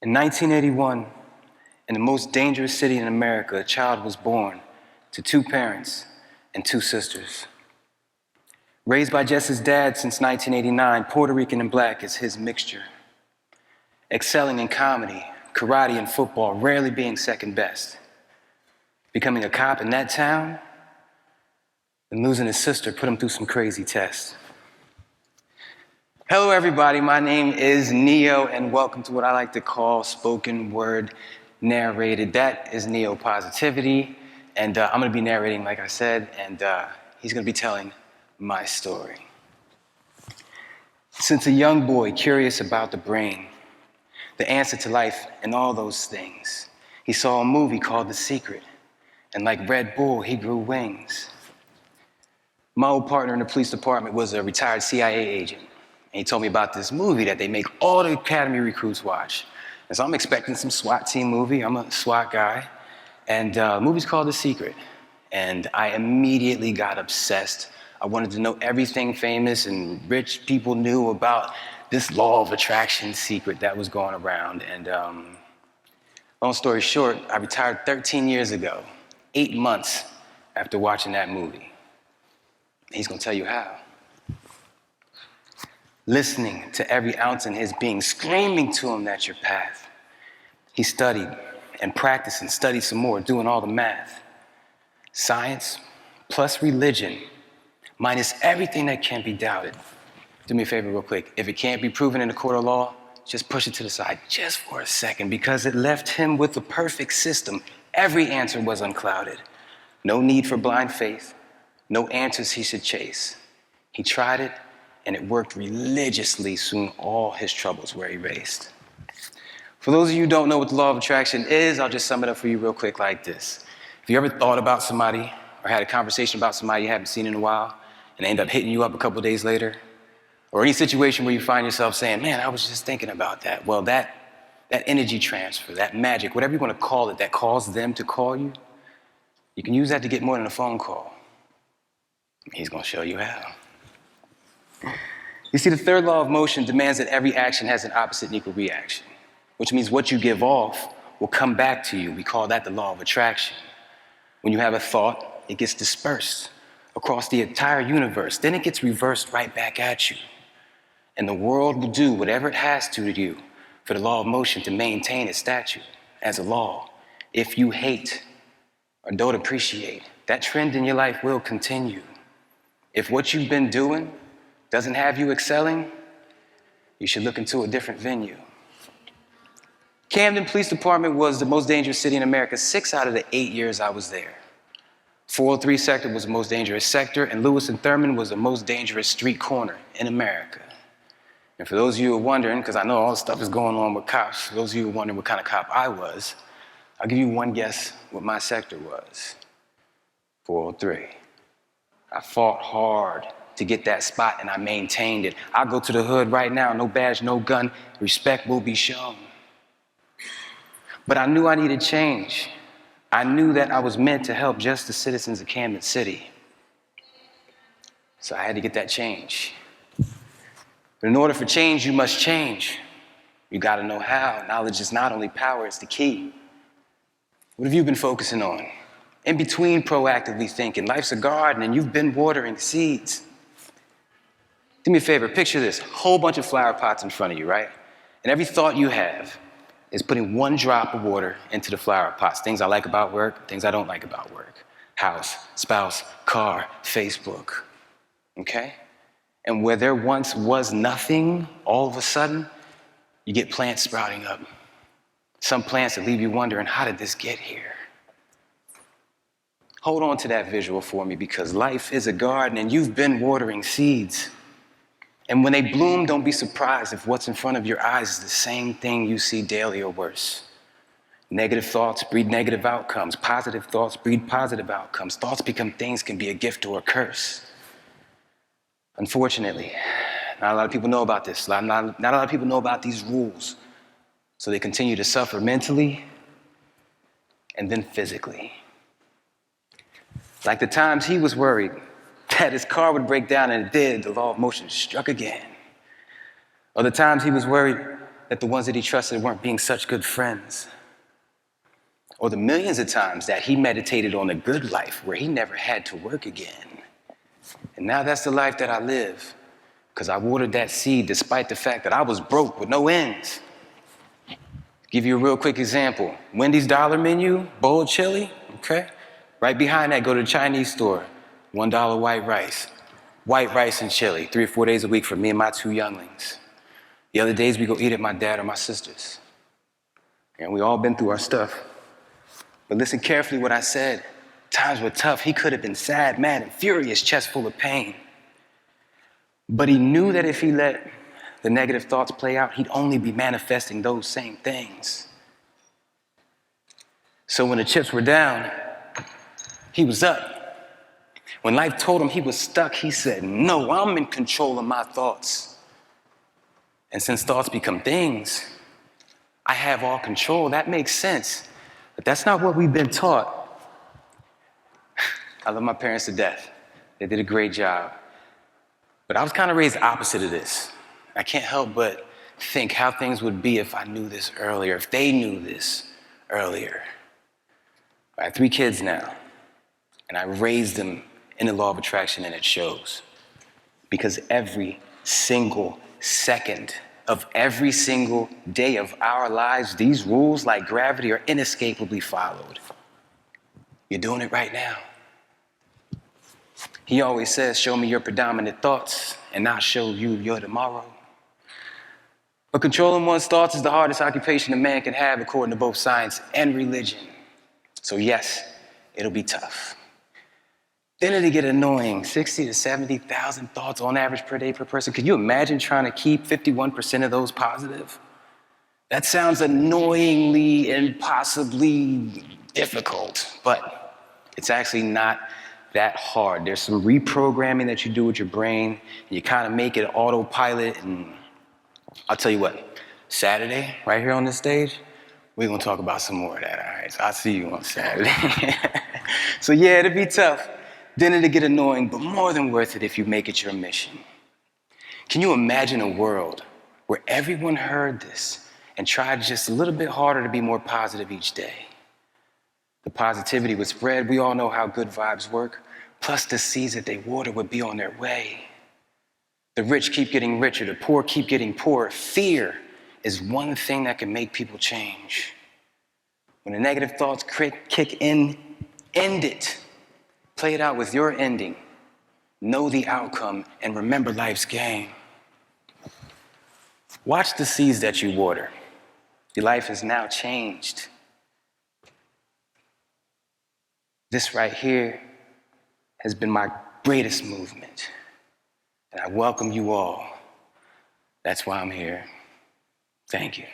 In 1981, in the most dangerous city in America, a child was born to two parents and two sisters. Raised by just his dad since 1989, Puerto Rican and black is his mixture. Excelling in comedy, karate, and football, rarely being second best. Becoming a cop in that town, and losing his sister put him through some crazy tests. Hello, everybody. My name is Neo, and welcome to what I like to call spoken word narrated. That is Neo Positivity, and I'm going to be narrating, like I said, and he's going to be telling my story. Since a young boy curious about the brain, the answer to life, and all those things, he saw a movie called The Secret, and like Red Bull, he grew wings. My old partner in the police department was a retired CIA agent. And he told me about this movie that they make all the academy recruits watch. And so I'm expecting some SWAT team movie. I'm a SWAT guy. And the movie's called The Secret. And I immediately got obsessed. I wanted to know everything famous and rich people knew about this law of attraction secret that was going around. And long story short, I retired 13 years ago, 8 months after watching that movie. He's gonna tell you how. Listening to every ounce in his being, screaming to him that's your path. He studied and practiced and studied some more, doing all the math. Science plus religion, minus everything that can't be doubted. Do me a favor real quick. If it can't be proven in a court of law, just push it to the side just for a second, because it left him with the perfect system. Every answer was unclouded. No need for blind faith, no answers he should chase. He tried it, and it worked religiously. Soon all his troubles were erased. For those of you who don't know what the law of attraction is, I'll just sum it up for you real quick like this. If you ever thought about somebody or had a conversation about somebody you haven't seen in a while, and they end up hitting you up a couple days later, or any situation where you find yourself saying, man, I was just thinking about that. Well, that energy transfer, that magic, whatever you want to call it, that calls them to call you, you can use that to get more than a phone call. He's going to show you how. You see, the third law of motion demands that every action has an opposite and equal reaction, which means what you give off will come back to you. We call that the law of attraction. When you have a thought, it gets dispersed across the entire universe. Then it gets reversed right back at you. And the world will do whatever it has to you for the law of motion to maintain its statute as a law. If you hate or don't appreciate, that trend in your life will continue. If what you've been doing doesn't have you excelling, you should look into a different venue. Camden Police Department was the most dangerous city in America 6 out of the 8 years I was there. 403 sector was the most dangerous sector, and Lewis and Thurman was the most dangerous street corner in America. And for those of you who are wondering, because I know all this stuff is going on with cops, for those of you who are wondering what kind of cop I was, I'll give you one guess what my sector was. 403. I fought hard to get that spot, and I maintained it. I go to the hood right now, no badge, no gun, respect will be shown. But I knew I needed change. I knew that I was meant to help just the citizens of Camden City. So I had to get that change. But in order for change, you must change. You gotta know how. Knowledge is not only power, it's the key. What have you been focusing on? In between proactively thinking, life's a garden and you've been watering seeds. Do me a favor, picture this, whole bunch of flower pots in front of you, right? And every thought you have is putting one drop of water into the flower pots. Things I like about work, things I don't like about work. House, spouse, car, Facebook, okay? And where there once was nothing, all of a sudden, you get plants sprouting up. Some plants that leave you wondering, how did this get here? Hold on to that visual for me, because life is a garden and you've been watering seeds. And when they bloom, don't be surprised if what's in front of your eyes is the same thing you see daily or worse. Negative thoughts breed negative outcomes. Positive thoughts breed positive outcomes. Thoughts become things, can be a gift or a curse. Unfortunately, not a lot of people know about this. Not a lot of people know about these rules. So they continue to suffer mentally and then physically. Like the times he was worried that his car would break down, and it did. The law of motion struck again. Other times he was worried that the ones that he trusted weren't being such good friends. Or the millions of times that he meditated on a good life where he never had to work again. And now that's the life that I live, because I watered that seed despite the fact that I was broke with no ends. Give you a real quick example. Wendy's dollar menu, bowl of chili, okay? Right behind that, go to the Chinese store, $1 white rice. White rice and chili, 3 or 4 days a week for me and my 2 younglings. The other days we go eat at my dad or my sister's. And we all been through our stuff. But listen carefully what I said. Times were tough. He could have been sad, mad, and furious, chest full of pain. But he knew that if he let the negative thoughts play out, he'd only be manifesting those same things. So when the chips were down, he was up. When life told him he was stuck, he said, no, I'm in control of my thoughts. And since thoughts become things, I have all control. That makes sense. But that's not what we've been taught. I love my parents to death. They did a great job. But I was kind of raised opposite of this. I can't help but think how things would be if I knew this earlier, if they knew this earlier. I have 3 kids now, and I raised them in the law of attraction, and it shows. Because every single second of every single day of our lives, these rules like gravity are inescapably followed. You're doing it right now. He always says, show me your predominant thoughts, and I'll show you your tomorrow. But controlling one's thoughts is the hardest occupation a man can have according to both science and religion. So yes, it'll be tough. Then it'll get annoying, 60 to 70,000 thoughts on average per day per person. Could you imagine trying to keep 51% of those positive? That sounds annoyingly, impossibly difficult, but it's actually not that hard. There's some reprogramming that you do with your brain, and you kind of make it autopilot, and I'll tell you what, Saturday, right here on this stage, we're gonna talk about some more of that, all right? So I'll see you on Saturday. So yeah, it'll be tough. Then it'll get annoying, but more than worth it if you make it your mission. Can you imagine a world where everyone heard this and tried just a little bit harder to be more positive each day? The positivity would spread. We all know how good vibes work. Plus the seeds that they water would be on their way. The rich keep getting richer. The poor keep getting poorer. Fear is one thing that can make people change. When the negative thoughts kick in, end it. Play it out with your ending. Know the outcome and remember life's game. Watch the seeds that you water. Your life is now changed. This right here has been my greatest movement. And I welcome you all. That's why I'm here. Thank you.